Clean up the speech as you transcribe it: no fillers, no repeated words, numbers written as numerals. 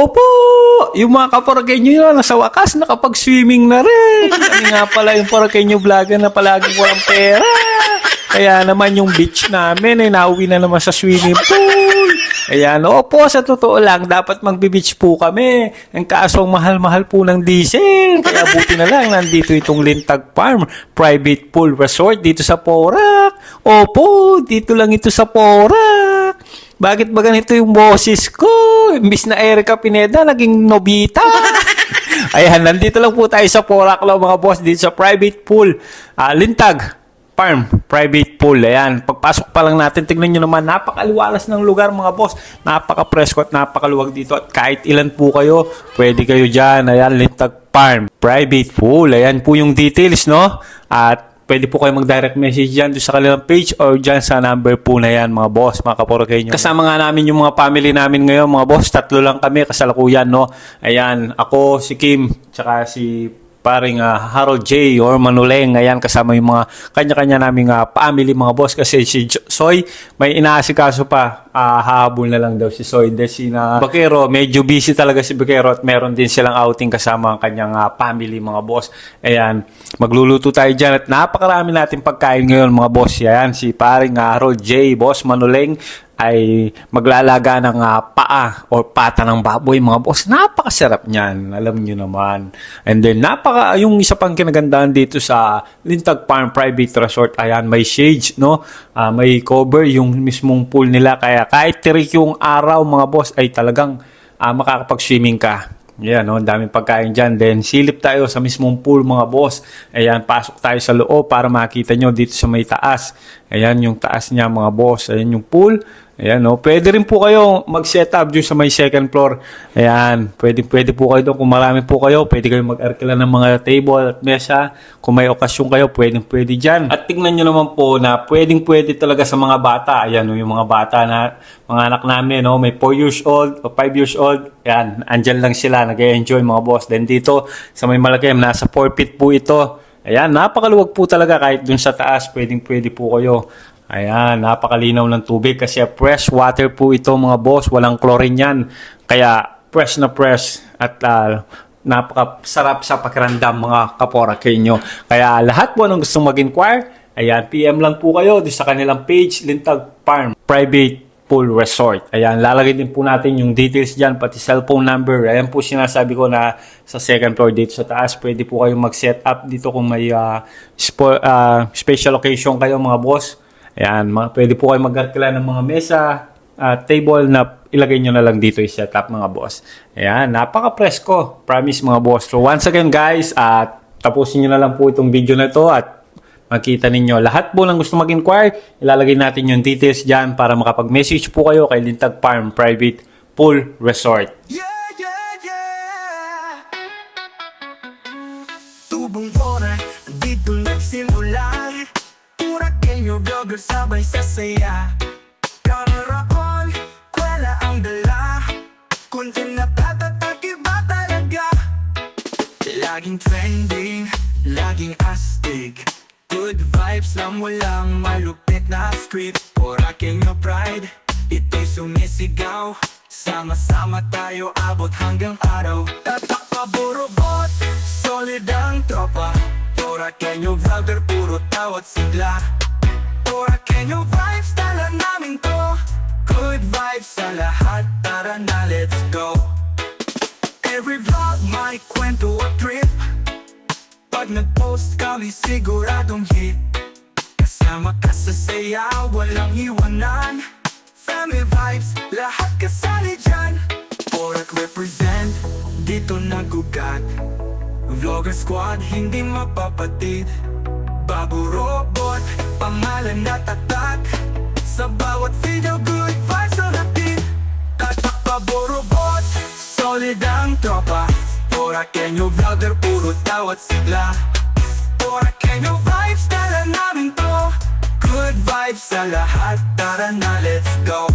Opo, yung mga kaporakenyo nyo nasa wakas nakapag-swimming na rin. Kami nga pala yung porakenyo vlogger na palaging walang pera. Kaya naman yung beach namin ay nauwi na naman sa swimming pool. Ayan, opo, sa totoo lang, dapat magbe-beach po kami. Ang kasong mahal-mahal po ng diesel. Kaya buti na lang, nandito itong Lintag Farm Private Pool Resort dito sa Porac. Opo, dito lang ito sa Porac. Bakit ba ganito yung boses ko? Imbis na Erica Pineda, naging Nobita. Ayan, nandito lang po tayo sa Porac mga boss, dito sa private pool. Lintag Farm Private Pool. Ayan, pagpasok pa lang natin, tignan nyo naman, napakaliwalas ng lugar mga boss. Napaka-presko at napakaluwag dito. At kahit ilan po kayo, pwede kayo dyan. Ayan, Lintag Farm Private Pool. Ayan po yung details, no? At pwede po kayo mag-direct message dyan sa kanilang page or dyan sa number po na yan mga boss, mga kaporakenyo. Kasama nga namin yung mga family namin ngayon mga boss. 3 lang kami kasalukuyan, no? Ayan, ako, si Kim, tsaka si paring Harold J. or Manuleng. Ayan, kasama yung mga kanya-kanya naming family mga boss. Kasi si Soy, may inaasikaso pa. Hahabol na lang daw si Soy. Then si Bakero, medyo busy talaga si Bakero at meron din silang outing kasama ang kanyang family mga boss. Ayan, magluluto tayo dyan at napakarami natin pagkain ngayon mga boss. Ayan, si paring Harold J. Boss Manuleng ay maglalaga ng paa o pata ng baboy mga boss. Napakasarap niyan, alam niyo naman. And then yung isa pang kinagandahan dito sa Lintag Farm Private Resort, ayan, may shades, no? May cover yung mismong pool nila, kaya kahit tirik yung araw mga boss ay talagang makakapag-swimming ka. Ayan, no? Ang daming pagkain dyan. Then silip tayo sa mismong pool mga boss. Ayan, pasok tayo sa loob para makita nyo dito sa may taas. Ayan yung taas niya mga boss. Ayan yung pool. Ayan, no? Pwede rin po kayo mag-set up dun sa may second floor. Ayan, pwede po kayo doon. Kung marami po kayo, pwede kayo mag-arkila ng mga table at mesa. Kung may okasyon kayo, pwede dyan. At tingnan nyo naman po na pwede talaga sa mga bata. Ayan, no? Yung mga bata na mga anak namin, no? May 4 years old o 5 years old. Ayan, andyan lang sila, nag-enjoy mga boss. Then dito, sa may Malagim, nasa 4 feet po ito. Ayan, napakaluwag po talaga kahit dun sa taas, pwede po kayo. Ayan, napakalinaw ng tubig kasi fresh water po ito mga boss, walang chlorine yan. Kaya fresh na fresh at napakasarap sa pakiramdam mga kaporakenyo. Kaya lahat po nung gustong mag-inquire, ayan, PM lang po kayo sa kanilang page, Lintag Farm Private Pool Resort. Ayan, lalagay din po natin yung details dyan, pati cellphone number. Ayan po sinasabi ko na sa second floor dito sa taas, pwede po kayong mag-set up dito kung may special occasion kayo mga boss. Ayan, pwede po kayo mag-arkila ng mga mesa, table na ilagay nyo na lang dito i-set up mga boss. Ayan, napaka-presko. Promise mga boss. So once again guys, tapusin nyo na lang po itong video na ito at makita ninyo. Lahat po lang gusto mag-inquire, ilalagay natin yung details dyan para makapag-message po kayo kay Lintag Farm Private Pool Resort. Tubong oras, dito nagsimula. Porakenyo vlogger sabay sa saya. Kararakol, kwela ang dala. Kunting natatatag, iba talaga. Laging trending, laging astig. Good vibes lang, walang malupit na script. Porakenyo pride, ito'y sumisigaw. Sama-sama tayo, abot hanggang araw. Tatak pa burobot, solid ang tropa. Porakenyo vlogger, puro tawat sigla. Porakenyo vibes, tala namin to. Good vibes sa lahat, tara na let's go. Every vlog may kwento o trip. Pag nag-post kami siguradong hit. Kasama ka sa saya, walang iwanan. Family vibes, lahat kasali dyan. Porac represent, dito nagugat. Vlogger squad, hindi mapapatid. Babu robot, pangalan na tatak. Sa bawat video, good vibes ang hatid. Tatak Babu robot, solid ang tropa. Porakenyo vlogger, puro tawat sigla. Porakenyo vibes, tala namin to. Good vibes sa lahat, tara na let's go.